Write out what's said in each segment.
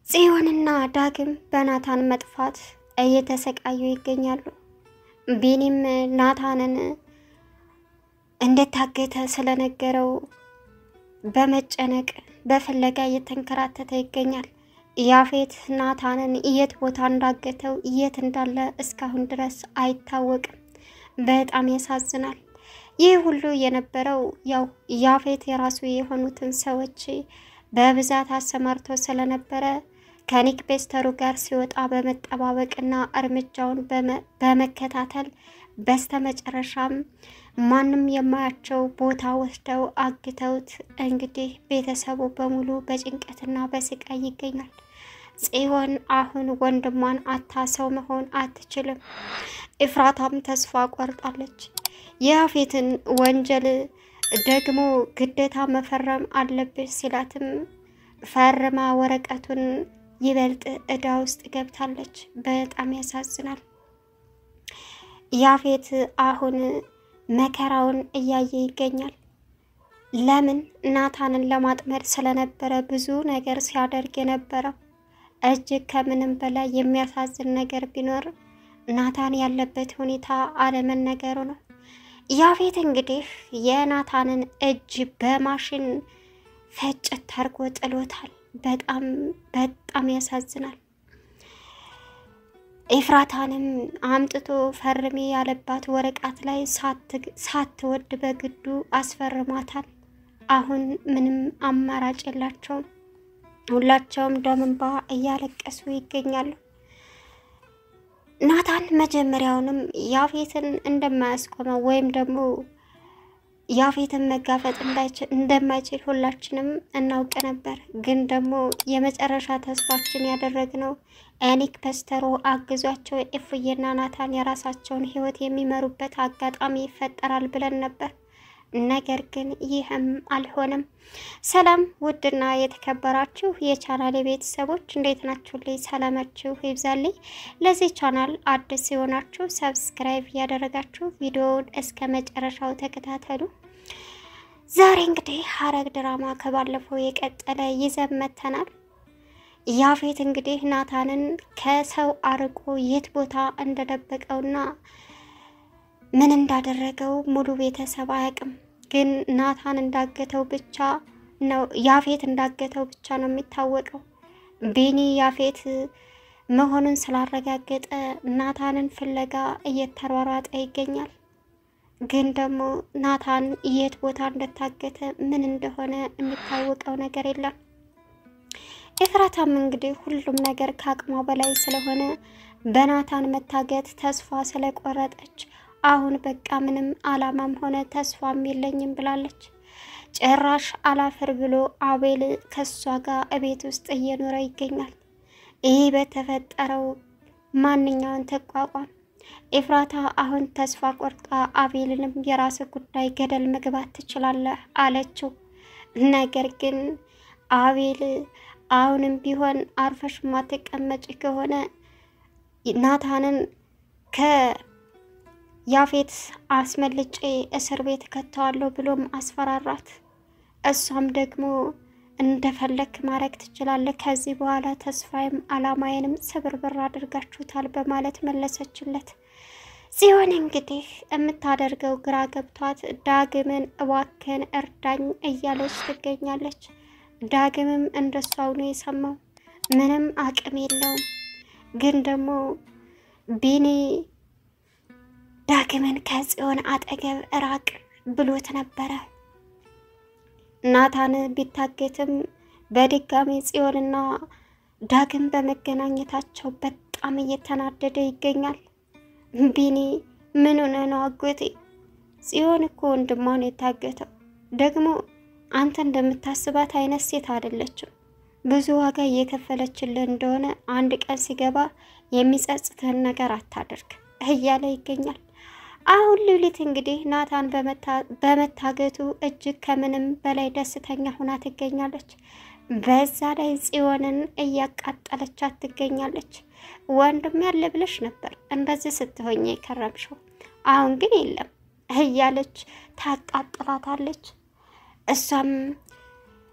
ጽዮንና ዳግም በናታን መጥፋት እየተሰቃዩ ይገኛሉ። ቢኒም ናታንን እንደታገተ ስለነገረው በመጨነቅ በፍለጋ እየተንከራተተ ይገኛል። ያፌት ናታንን የት ቦታ እንዳገተው የት እንዳለ እስካሁን ድረስ አይታወቅም። በጣም ያሳዝናል። ይህ ሁሉ የነበረው ያው ያፌት የራሱ የሆኑትን ሰዎች በብዛት አሰማርቶ ስለነበረ ከኒክ ቤስተሩ ጋር ሲወጣ በመጠባበቅና እርምጃውን በመከታተል በስተመጨረሻም ማንም የማያቸው ቦታ ወስደው አግተውት እንግዲህ ቤተሰቡ በሙሉ በጭንቀትና በስቃይ ይገኛል። ጽዮን አሁን ወንድሟን አታሰው መሆን አትችልም። ኢፍራታም ተስፋ ቆርጣለች። ያፌትን ወንጀል ደግሞ ግዴታ መፈረም አለብሽ ሲላትም ፈርማ ወረቀቱን ይበልጥ እዳ ውስጥ ገብታለች። በጣም ያሳዝናል። ያፌት አሁን መከራውን እያየ ይገኛል። ለምን ናታንን ለማጥመድ ስለነበረ ብዙ ነገር ሲያደርግ የነበረው። እጅግ ከምንም በላይ የሚያሳዝን ነገር ቢኖር ናታን ያለበት ሁኔታ አለመነገሩ ነው። ያፌት እንግዲህ የናታንን እጅ በማሽን ፈጭት አርጎ ጥሎታል። በጣም ያሳዝናል። ኢፍራታንም አምጥቶ ፈርሜ ያለባት ወረቀት ላይ ሳትወድ በግዱ አስፈርማታል። አሁን ምንም አማራጭ የላቸውም። ሁላቸውም ደምንባ እያለቀሱ ይገኛሉ። ናታን መጀመሪያውንም ያፌትን እንደማያስቆመው ወይም ደግሞ ያፌትን መጋፈጥ እንደማይችል ሁላችንም እናውቅ ነበር። ግን ደግሞ የመጨረሻ ተስፋችን ያደረግነው ኒክ ቤስተሩ አግዟቸው እፍዬና ናታን የራሳቸውን ህይወት የሚመሩበት አጋጣሚ ይፈጠራል ብለን ነበር። ነገር ግን ይህም አልሆነም። ሰላም ውድና የተከበራችሁ የቻናሌ ቤተሰቦች እንዴት ናችሁልኝ? ሰላማችሁ ይብዛልኝ። ለዚህ ቻናል አዲስ የሆናችሁ ሰብስክራይብ ያደረጋችሁ ቪዲዮውን እስከ መጨረሻው ተከታተሉ። ዛሬ እንግዲህ ሐረግ ድራማ ከባለፈው የቀጠለ ይዘን መተናል። ያፌት እንግዲህ ናታንን ከሰው አርቆ የት ቦታ እንደደበቀውና ምን እንዳደረገው ሙሉ ቤተሰብ አያውቅም። ግን ናታን እንዳገተው ብቻ ነው ያፌት እንዳገተው ብቻ ነው የሚታወቀው። ቢኒ ያፌት መሆኑን ስላረጋገጠ ናታንን ፍለጋ እየተሯሯጠ ይገኛል። ግን ደግሞ ናታን የት ቦታ እንደታገተ ምን እንደሆነ የሚታወቀው ነገር የለም። ኢፍራታም እንግዲህ ሁሉም ነገር ከአቅሟ በላይ ስለሆነ በናታን መታገት ተስፋ ስለቆረጠች አሁን በቃ ምንም አላማም ሆነ ተስፋም የለኝም ብላለች። ጭራሽ አላፈር ብሎ አቤል ከሷ ጋር እቤት ውስጥ እየኖረ ይገኛል። ይህ በተፈጠረው ማንኛውን ተቋቋም ኢፍራታ አሁን ተስፋ ቆርጣ አቤልንም የራስ ጉዳይ ገደል መግባት ትችላለህ አለችው። ነገር ግን አቤል አሁንም ቢሆን አርፈሽ ማትቀመጪ ከሆነ ናታንን ያፌት አስመልጬ እስር ቤት ከተዋለሁ ብሎም አስፈራራት። እሷም ደግሞ እንደፈለክ ማረክ ትችላለህ፣ ከዚህ በኋላ ተስፋዬም አላማዬንም ስብርብር አድርጋችሁታል በማለት መለሰችለት። ጽዮን እንግዲህ የምታደርገው ግራ ገብቷት ዳግምን እባክህን እርዳኝ እያለች ትገኛለች። ዳግምም እንደሷው ነው የሰማው። ምንም አቅም የለውም። ግን ደግሞ ቢኒ ዳግምን ከጽዮን አጠገብ ራቅ ብሎት ነበረ። ናታን ቢታገትም በድጋሚ ጽዮንና ዳግም በመገናኘታቸው በጣም እየተናደደ ይገኛል። ቢኒ ምን ሆነ ነው አጎቴ? ጽዮን እኮ ወንድሟን የታገተው ደግሞ አንተ እንደምታስባት አይነት ሴት አይደለችም። ብዙ ዋጋ እየከፈለችልህ እንደሆነ አንድ ቀን ሲገባ የሚጸጽትህን ነገር አታደርግ እያለ ይገኛል። አሁን ሉሊት እንግዲህ ናታን በመታገቱ እጅግ ከምንም በላይ ደስተኛ ሆና ትገኛለች። በዛ ላይ ጽዮንን እያቃጠለቻት ትገኛለች። ወንድም ያለ ብለሽ ነበር እንደዚህ ስትሆኝ የከረምሽው፣ አሁን ግን የለም እያለች ታቃጥላታለች። እሷም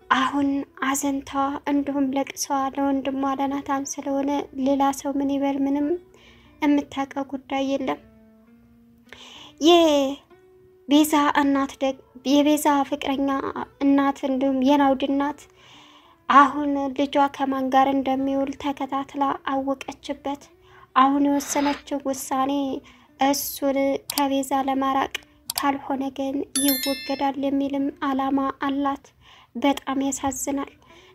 አሁን አዘንታ እንዲሁም ለቅሷ ለወንድሟ ለናታን ስለሆነ ሌላ ሰው ምን ይበል ምንም የምታውቀው ጉዳይ የለም። የቤዛ እናት የቤዛ ፍቅረኛ እናት እንዲሁም የናውድ እናት አሁን ልጇ ከማን ጋር እንደሚውል ተከታትላ አወቀችበት። አሁን የወሰነችው ውሳኔ እሱን ከቤዛ ለማራቅ ካልሆነ ግን ይወገዳል የሚልም አላማ አላት። በጣም ያሳዝናል።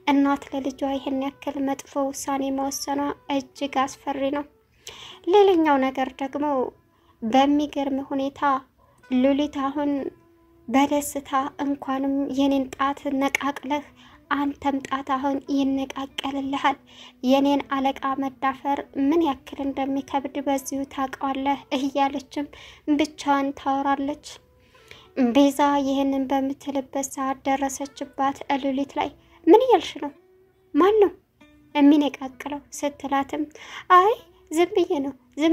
እናት ለልጇ ይሄን ያክል መጥፎ ውሳኔ መወሰኗ እጅግ አስፈሪ ነው። ሌላኛው ነገር ደግሞ በሚገርም ሁኔታ ሉሊት አሁን በደስታ እንኳንም የኔን ጣት ነቃቅለህ አንተም ጣት አሁን ይነቃቀልልሃል፣ የኔን አለቃ መዳፈር ምን ያክል እንደሚከብድ በዚሁ ታውቃለህ እያለችም ብቻዋን ታወራለች። ቤዛ ይህንን በምትልበት ሰዓት ደረሰችባት ሉሊት ላይ። ምን እያልሽ ነው? ማን ነው የሚነቃቅለው ስትላትም አይ ዝም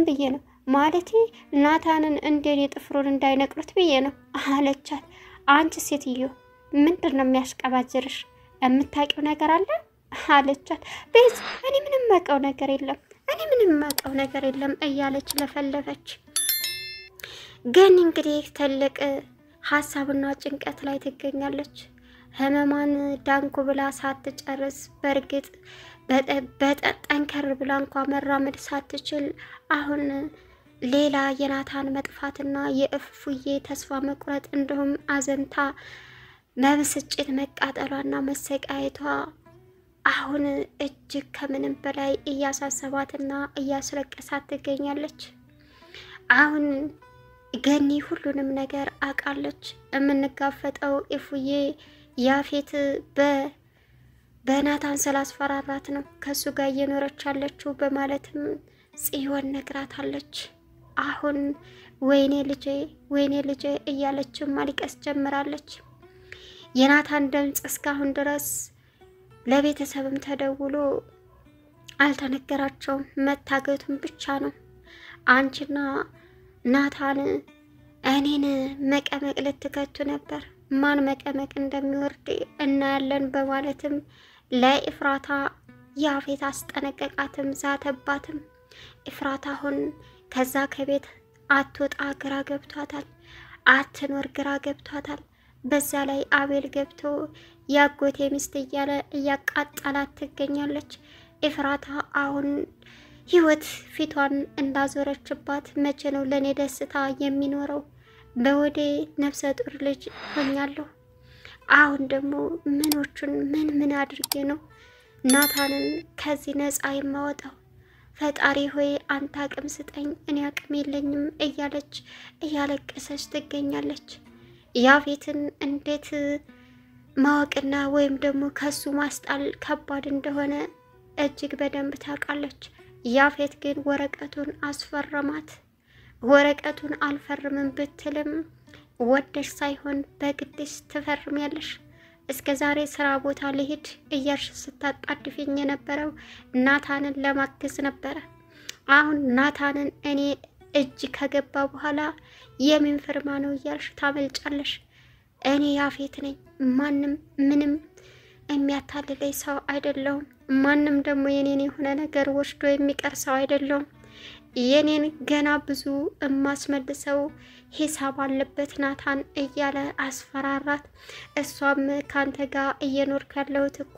ብዬ ነው ማለቴ ናታንን እንደኔ ጥፍሩን እንዳይነቅሉት ብዬ ነው አለቻት። አንቺ ሴትዮ ምንድነው የሚያስቀባጅርሽ? የምታውቂው ነገር አለ አለቻት። ቤዛ እኔ ምንም ማውቀው ነገር የለም እያለች ለፈለፈች። ግን እንግዲህ ትልቅ ሀሳብና ጭንቀት ላይ ትገኛለች። ህመማን ዳንኩ ብላ ሳትጨርስ በርግጥ በጠንከር ብላ እንኳን መራመድ ሳትችል አሁን ሌላ የናታን መጥፋትና የእፉዬ ተስፋ መቁረጥ እንዲሁም አዘንታ በብስጭት መቃጠሏና መሰቃየቷ አሁን እጅግ ከምንም በላይ እያሳሰባትና እያስለቀሳት ትገኛለች። አሁን ገኒ ሁሉንም ነገር አውቃለች። የምንጋፈጠው እፉዬ ያፌት በናታን ስላስፈራራት ነው ከሱ ጋር እየኖረች ያለችው በማለትም ጽዮን ነግራታለች። አሁን ወይኔ ልጄ እያለች ማልቀስ ጀምራለች። የናታን ድምጽ እስካሁን ድረስ ለቤተሰብም ተደውሎ አልተነገራቸውም። መታገቱን ብቻ ነው። አንቺና ናታን እኔን መቀመቅ ልትከቱ ነበር፣ ማን መቀመቅ እንደሚወርድ እናያለን በማለትም ለኢፍራታ ያፌት አስጠነቀቃትም ዛተባትም። ኢፍራታ አሁን ከዛ ከቤት አትወጣ ግራ ገብቷታል፣ አትኖር ግራ ገብቷታል። በዛ ላይ አቤል ገብቶ ያጎቴ ሚስት እያለ እያቃጠላት ትገኛለች። ኢፍራታ አሁን ህይወት ፊቷን እንዳዞረችባት መቼ ነው ለኔ ደስታ የሚኖረው? በወዴ ነፍሰ ጡር ልጅ ሆኛለሁ። አሁን ደግሞ ምን አድርጌ ነው ናታንን ከዚህ ነፃ የማወጣው? ፈጣሪ ሆይ አንተ አቅም ስጠኝ፣ እኔ አቅም የለኝም እያለች እያለቀሰች ትገኛለች። ያፌትን እንዴት ማወቅና ወይም ደግሞ ከሱ ማስጣል ከባድ እንደሆነ እጅግ በደንብ ታውቃለች። ያፌት ግን ወረቀቱን አስፈረማት። ወረቀቱን አልፈርምም ብትልም ወደሽ ሳይሆን በግድሽ ትፈርሚያለሽ። እስከ ዛሬ ስራ ቦታ ልሂድ እያልሽ ስታጣድፊኝ የነበረው ናታንን ለማገዝ ነበረ። አሁን ናታንን እኔ እጅ ከገባ በኋላ የምን ፍርማ ነው እያልሽ ታመልጫለሽ። እኔ ያፌት ነኝ። ማንም ምንም የሚያታልለኝ ሰው አይደለሁም። ማንም ደግሞ የኔን የሆነ ነገር ወስዶ የሚቀር ሰው አይደለሁም። የኔን ገና ብዙ እማስመልሰው ሂሳብ አለበት ናታን እያለ አስፈራራት። እሷም ካንተ ጋር እየኖርኩ ያለሁት እኮ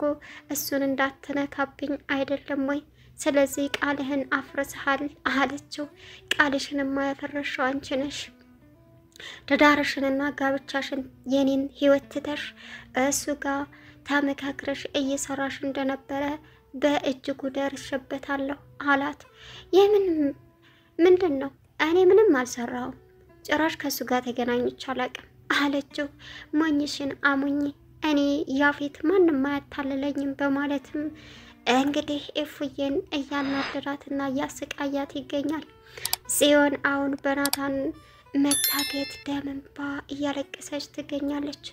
እሱን እንዳትነካብኝ አይደለም ወይ? ስለዚህ ቃልህን አፍርሰሃል አለችው። ቃልሽንማ ያፈረሽው አንቺ ነሽ። ትዳርሽንና ጋብቻሽን የኔን ህይወት ትተሽ እሱ ጋር ተመካክረሽ እየሰራሽ እንደነበረ በእጅጉ ደርሼበታለሁ አላት። ምንድን ነው? እኔ ምንም አልሰራሁም፣ ጭራሽ ከሱ ጋር ተገናኝቼ አላውቅም አለችው። ሞኝሽን አሙኝ፣ እኔ ያፌት ማንም አያታልለኝም በማለትም እንግዲህ እፉዬን እያናደዳትና እያሰቃያት ይገኛል። ጽዮን አሁን በናታን መታገት ደም እንባ እያለቀሰች ትገኛለች።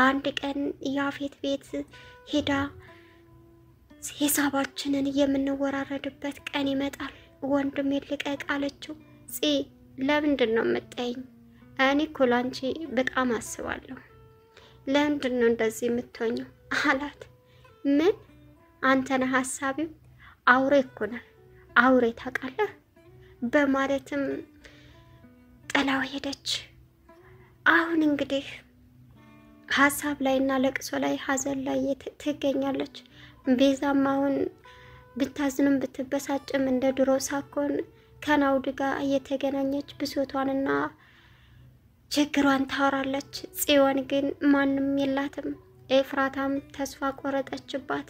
አንድ ቀን ያፌት ቤት ሄዳ ሂሳባችንን የምንወራረድበት ቀን ይመጣል። ወንድሜ ልቀቅ አለችው። ለምንድን ነው የምትጠይኝ? እኔ እኮ ላንቺ በጣም አስባለሁ። ለምንድን ነው እንደዚህ የምትሆኚው አላት። ምን አንተ ነህ ሐሳቢው? አውሬ እኮ ነህ፣ አውሬ ታውቃለህ በማለትም ጥላው ሄደች። አሁን እንግዲህ ሐሳብ ላይና ለቅሶ ላይ ሐዘን ላይ ትገኛለች። ቤዛም አሁን ብታዝንም ብትበሳጭም እንደ ድሮ ሳኮን ከናውድ ጋር እየተገናኘች ብሶቷንና ችግሯን ታወራለች። ጽዮን ግን ማንም የላትም። ኤፍራታም ተስፋ ቆረጠችባት።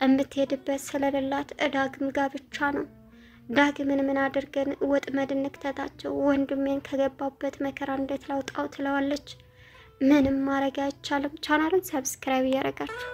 እምትሄድበት ስለሌላት ዳግም ጋር ብቻ ነው። ዳግምን ምን አድርገን ወጥመድ እንክተታቸው፣ ወንድሜን ከገባበት መከራ እንዴት ላውጣው ትለዋለች። ምንም ማድረግ አይቻልም። ቻናሉን ሰብስክራይብ እያደረጋችሁ